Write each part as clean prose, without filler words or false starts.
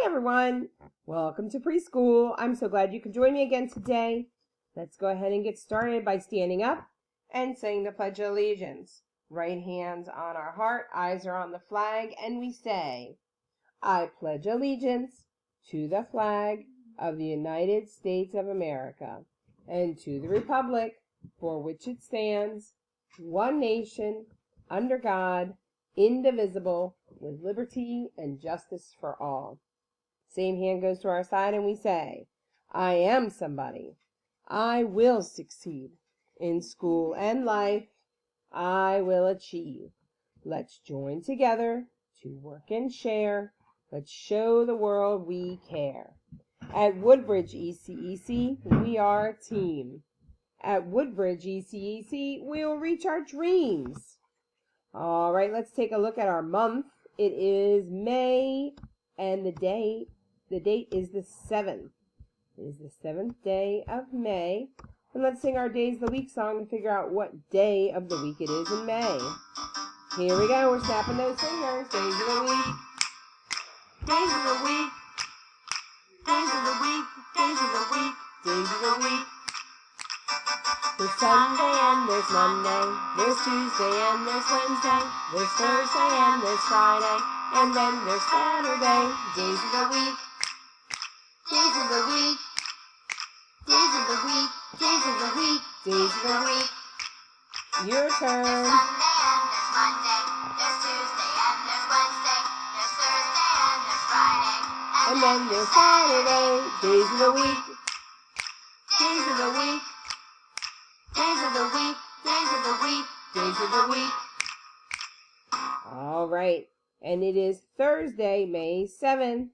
everyone. Welcome to preschool. I'm so glad you could join me again today. Let's go ahead and get started by standing up and saying the Pledge of Allegiance. Right hands on our heart, eyes are on the flag, and we say, I pledge allegiance to the flag of the United States of America and to the republic for which it stands, one nation, under God, indivisible, with liberty and justice for all. Same hand goes to our side and we say, I am somebody. I will succeed in school and life. I will achieve. Let's join together to work and share. Let's show the world we care. At Woodbridge ECEC, we are a team. At Woodbridge ECEC, we'll reach our dreams. All right, let's take a look at our month. It is May, and the date is the 7th. It is the 7th day of May. And let's sing our Days of the Week song to figure out what day of the week it is in May. Here we go, we're snapping those fingers. Days of the week. Days of the week. Days of the week. Days of the week. Days of the week. There's Sunday and there's Monday, there's Tuesday and there's Wednesday, there's Thursday and there's Friday, and then there's Saturday. Days of the week, days of the week, days of the week, days of the week, days of the week. Your turn. There's Sunday and there's Monday, there's Tuesday and there's Wednesday, there's Thursday and there's Friday, And then there's Saturday. Days of the week, days of the week. Days of the week, days of the week, days of the week. All right, and it is Thursday, May 7th,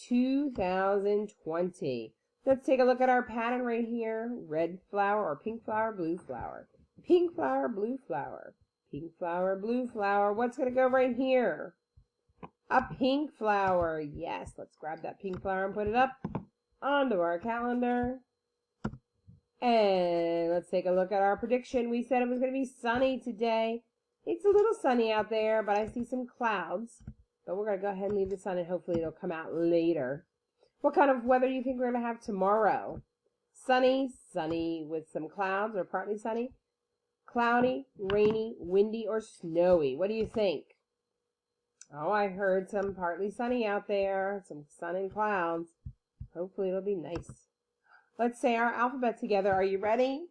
2020. Let's take a look at our pattern right here. Red flower or pink flower, blue flower. Pink flower, blue flower. Pink flower, blue flower. What's going to go right here? A pink flower. Yes, let's grab that pink flower and put it up onto our calendar. And let's take a look at our prediction. We said it was going to be sunny today. It's a little sunny out there, but I see some clouds. But we're going to go ahead and leave the sun, and hopefully it'll come out later. What kind of weather do you think we're going to have tomorrow? Sunny, sunny with some clouds, or partly sunny. Cloudy, rainy, windy, or snowy. What do you think? Oh, I heard some partly sunny out there. Some sun and clouds. Hopefully it'll be nice. Let's say our alphabet together. Are you ready?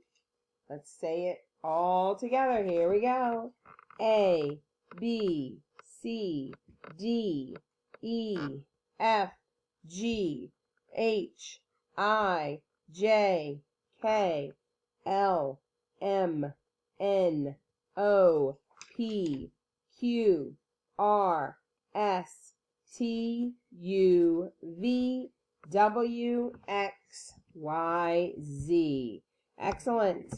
Let's say it all together. Here we go. A, B, C, D, E, F, G, H, I, J, K, L, M, N, O, P, Q, R, S, T, U, V, W, X, Y, Z. Excellent.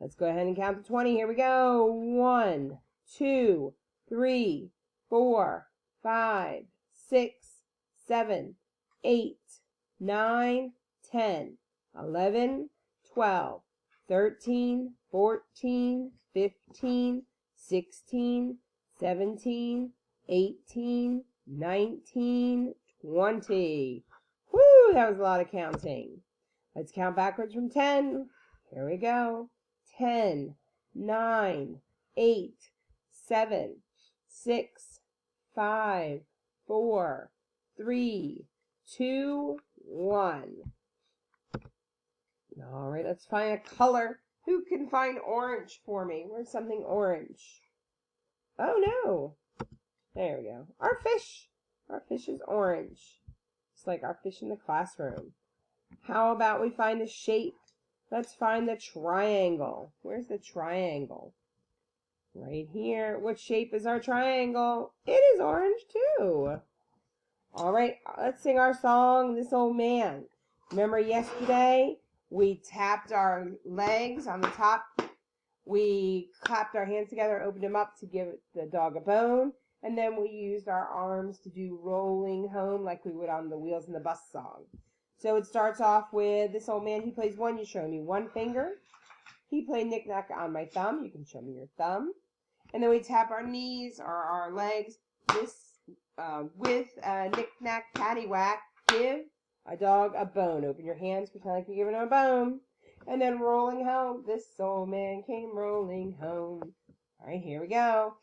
Let's go ahead and count to 20. Here we go. 1, 2, 3, 4, 5, 6, 7, 8, 9, 10, 11, 12, 13, 14, 15, 16, 17, 18, 19, 20. Woo, that was a lot of counting. Let's count backwards from 10. Here we go. 10, 9, 8, 7, 6, 5, 4, 3, 2, 1. All right, let's find a color. Who can find orange for me? Where's something orange? Oh, no. There we go. Our fish. Our fish is orange. It's like our fish in the classroom. How about we find a shape? Let's find the triangle. Where's the triangle? Right here. What shape is our triangle? It is orange too. All right, let's sing our song, This Old Man. Remember yesterday we tapped our legs on the top. We clapped our hands together, opened them up to give the dog a bone. And then we used our arms to do rolling home like we would on the Wheels in the Bus song. So it starts off with this old man. He plays one. You show me one finger. He played knick-knack on my thumb. You can show me your thumb. And then we tap our knees or our legs. This with a knick-knack, paddywhack, give a dog a bone. Open your hands, pretend like you're giving him a bone. And then rolling home, this old man came rolling home. All right, here we go.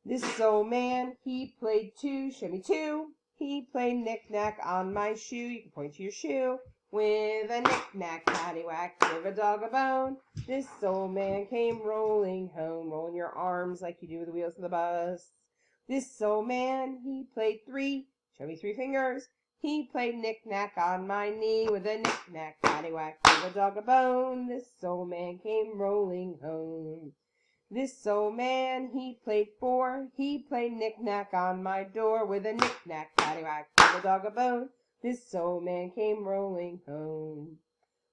This old man, he played two, show me two. He played knick-knack on my shoe. You can point to your shoe. With a knick-knack, paddywhack, give a dog a bone. This old man came rolling home. Rolling your arms like you do with the wheels of the bus. This old man, he played three. Show me three fingers. He played knick-knack on my knee. With a knick-knack, paddywhack, give a dog a bone. This old man came rolling home. This old man, he played four. He played knick-knack on my door. With a knick-knack, paddywhack, give a dog a bone. This old man came rolling home.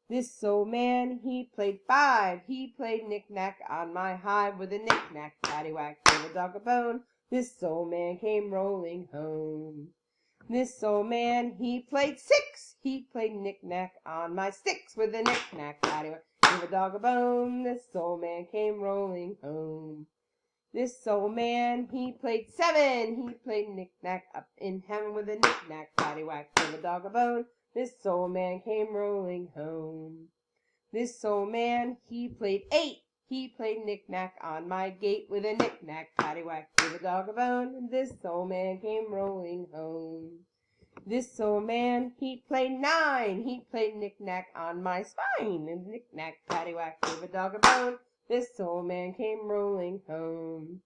This old man, he played five. He played knick-knack on my hive. With a knick-knack, paddywhack, give a dog a bone. This old man came rolling home. This old man, he played six. He played knick-knack on my sticks. With a knick-knack, paddywhack, give a dog a bone. This old man came rolling home. This old man, he played seven. He played knick-knack up in heaven. With a knick-knack, paddywhack, give a dog a bone. This old man came rolling home. This old man, he played eight. He played knick-knack on my gate. With a knick-knack, paddywhack, give a dog a bone. This old man came rolling home. This old man, he played nine. He played knick-knack on my spine. And knick-knack, paddywhack, give a dog a bone. This old man came rolling home.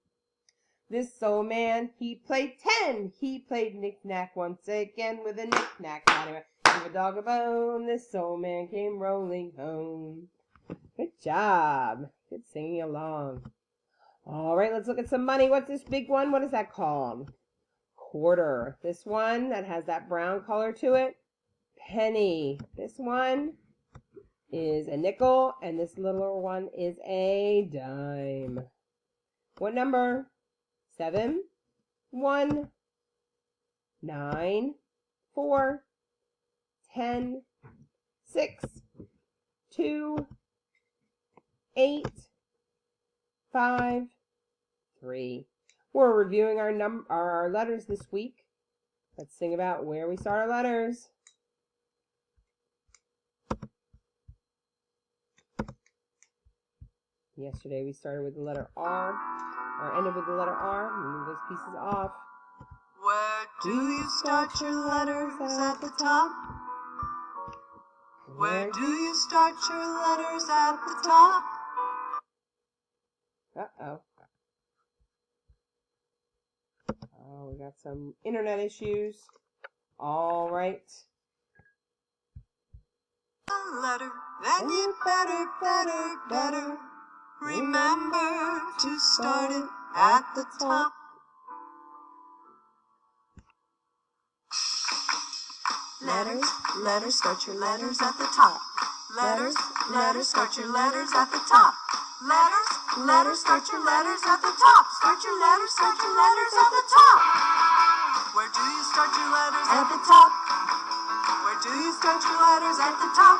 This old man, he played 10. He played knick-knack once again. With a knick-knack, paddywhack, give a dog a bone. This old man came rolling home. Good job. Good singing along. All right, let's look at some money. What's this big one? What is that called? Quarter. This one that has that brown color to it, penny. This one is a nickel, and this little one is a dime. What number? 7, 1, 9, 4, 10, 6, 2, 8, 5, 3. We're reviewing our letters this week. Let's sing about where we start our letters. Yesterday we started with the letter R, or ended with the letter R. Move those pieces off. Where do you start your letters at the top? Where do you start your letters at the top? Uh-oh. Oh, we got some internet issues. All right. A letter, then you better remember to start it at the top. Letters, start your letters at the top. Letters, start your letters at the top. Letters, start your letters at the top. Start your letters at the top. Where do you start your letters? At the top. Where do you start your letters? At the top.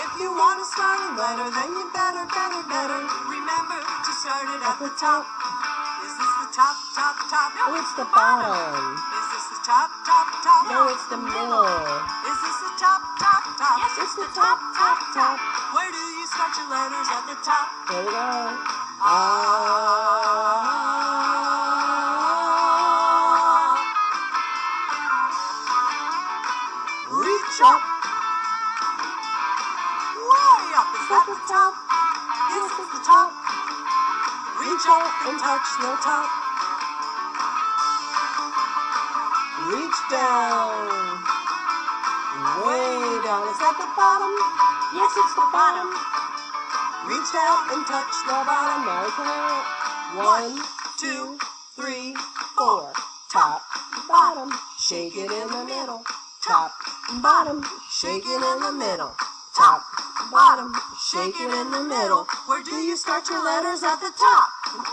If you want to start a letter, then you better remember to start it at the top. Is this the top? No, it's the bottom. Is this the top? No, it's the middle. Is this the top? Yes, it's the top. Where do you start your letters? At the top. There we go. Reach up. Way up. Is that the top? This is the top. Reach up and touch the top. Reach down. Way down. Is that the bottom? Yes, it's the bottom. Reach out and touch the bottom. Now we count. 1, 2, 3, 4. Top, Bottom. Shake it in the middle. Top. Bottom. Shake it in the middle. Top. Bottom. Shake it in the middle. Where do you start your letters? At the top. Where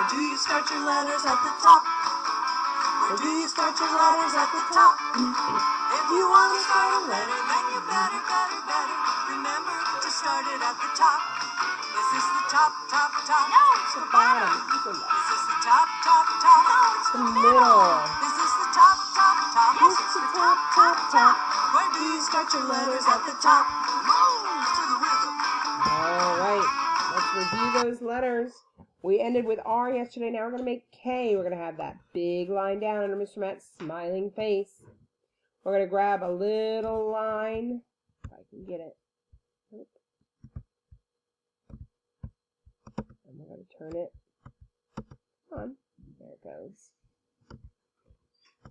do you start your letters? At the top. Where do you start your letters? At the top. If you want to start a letter, then you better remember to start it at the top. Is this the top, top, top? No, it's the bottom. It's the left. Is this the top, top, top? No, it's The middle. Is this the top, top, top? Yes, it's the top, top, top. Where do you start your letters at the top? Move to the rhythm. All right, let's review those letters. We ended with R yesterday. Now we're going to make K. We're going to have that big line down under Mr. Matt's smiling face. We're going to grab a little line. If I can get it. And we're going to turn it on. There it goes.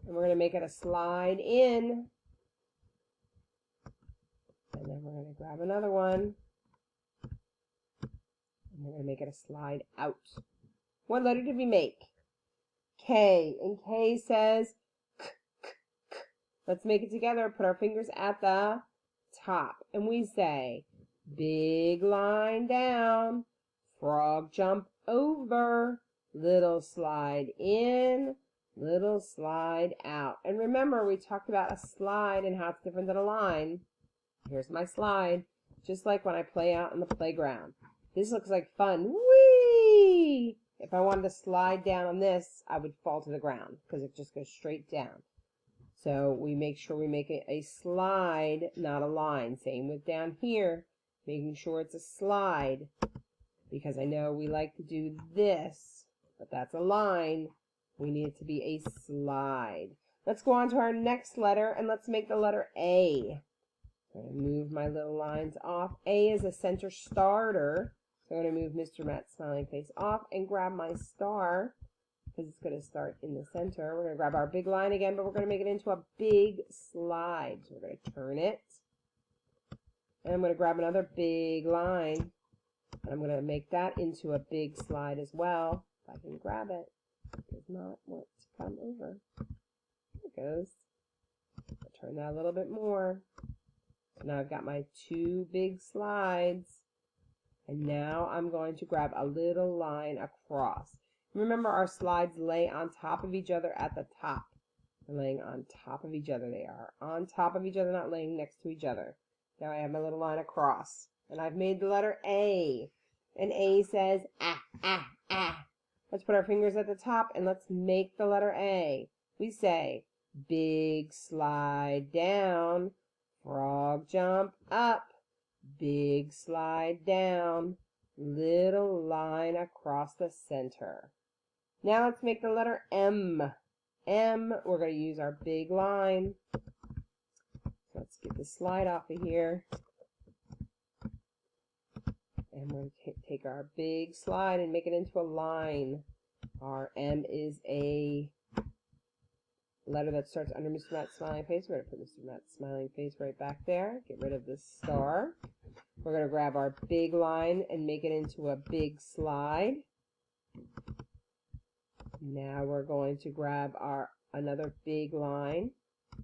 And we're going to make it a slide in. And then we're going to grab another one. And we're going to make it a slide out. What letter did we make? K. And K says k, k, k. Let's make it together. Put our fingers at the top. And we say, big line down, frog jump over, little slide in, little slide out. And remember, we talked about a slide and how it's different than a line. Here's my slide, just like when I play out in the playground. This looks like fun. Whee! If I wanted to slide down on this, I would fall to the ground because it just goes straight down. So we make sure we make it a slide, not a line. Same with down here, making sure it's a slide, because I know we like to do this, but that's a line. We need it to be a slide. Let's go on to our next letter, and let's make the letter A. I'm going to move my little lines off. A is a center starter. So I'm going to move Mr. Matt's smiling face off and grab my star, because it's going to start in the center. We're going to grab our big line again, but we're going to make it into a big slide. So we're going to turn it. And I'm going to grab another big line. And I'm going to make that into a big slide as well. If I can grab it. It does not want to come over. There it goes. I'll turn that a little bit more. So now I've got my two big slides. And now I'm going to grab a little line across. Remember, our slides lay on top of each other at the top. They're laying on top of each other. They are on top of each other, not laying next to each other. Now I have my little line across. And I've made the letter A. And A says, ah, ah, ah. Let's put our fingers at the top and let's make the letter A. We say, big slide down, frog jump up, big slide down, little line across the center. Now let's make the letter M. M, we're going to use our big line. Let's get the slide off of here. And we're going to take our big slide and make it into a line. Our M is a letter that starts under Mr. Matt's smiling face. We're going to put Mr. Matt's smiling face right back there. Get rid of the star. We're going to grab our big line and make it into a big slide. Now we're going to grab our another big line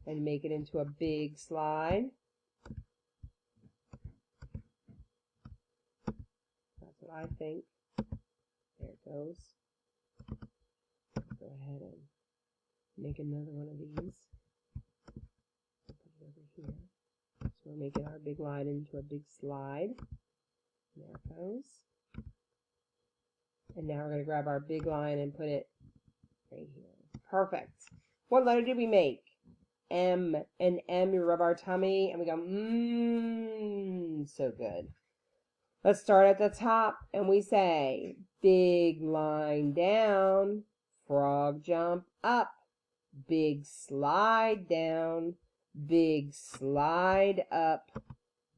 and make it into a big slide. That's what I think. There it goes. Go ahead and make another one of these. Put it over here. So we're making our big line into a big slide. There it goes. And now we're going to grab our big line and put it right here. Perfect. What letter did we make? M. And M, we rub our tummy and we go, so good. Let's start at the top and we say, big line down, frog jump up, big slide down, big slide up,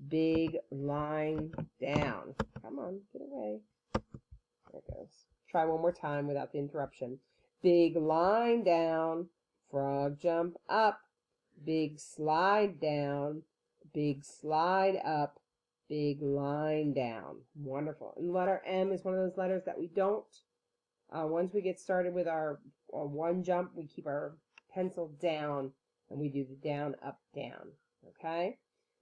big line down. Come on, get away. There it goes. Try one more time without the interruption. Big line down, frog jump up, big slide down, big slide up, big line down. Wonderful. And letter M is one of those letters that we don't. Once we get started with our one jump, we keep our pencil down and we do the down, up, down. Okay?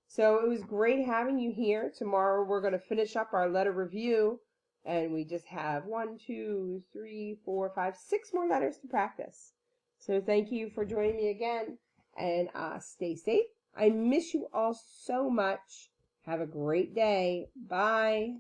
So it was great having you here. Tomorrow we're going to finish up our letter review. And we just have 1, 2, 3, 4, 5, 6 more letters to practice. So thank you for joining me again. And stay safe. I miss you all so much. Have a great day. Bye.